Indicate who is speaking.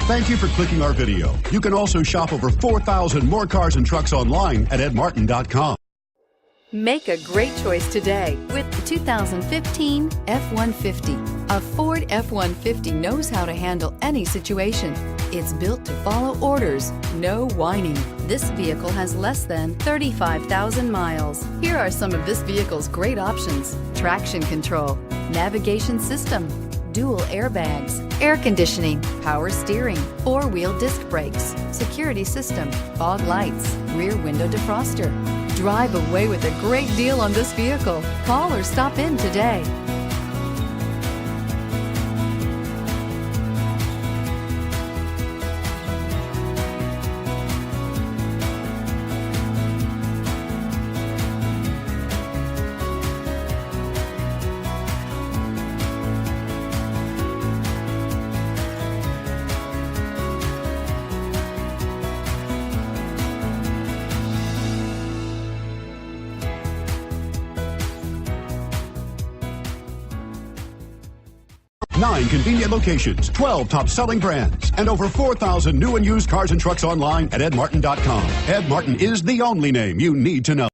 Speaker 1: Thank you for clicking our video. You can also shop over 4,000 more cars and trucks online at edmartin.com.
Speaker 2: Make a great choice today with the 2015 F-150. A Ford F-150 knows how to handle any situation. It's built to follow orders, no whining. This vehicle has less than 35,000 miles. Here are some of this vehicle's great options: traction control, navigation system, dual airbags, air conditioning, power steering, four-wheel disc brakes, security system, fog lights, rear window defroster. Drive away with a great deal on this vehicle. Call or stop in today.
Speaker 1: Nine convenient locations, 12 top-selling brands, and over 4,000 new and used cars and trucks online at edmartin.com. Ed Martin is the only name you need to know.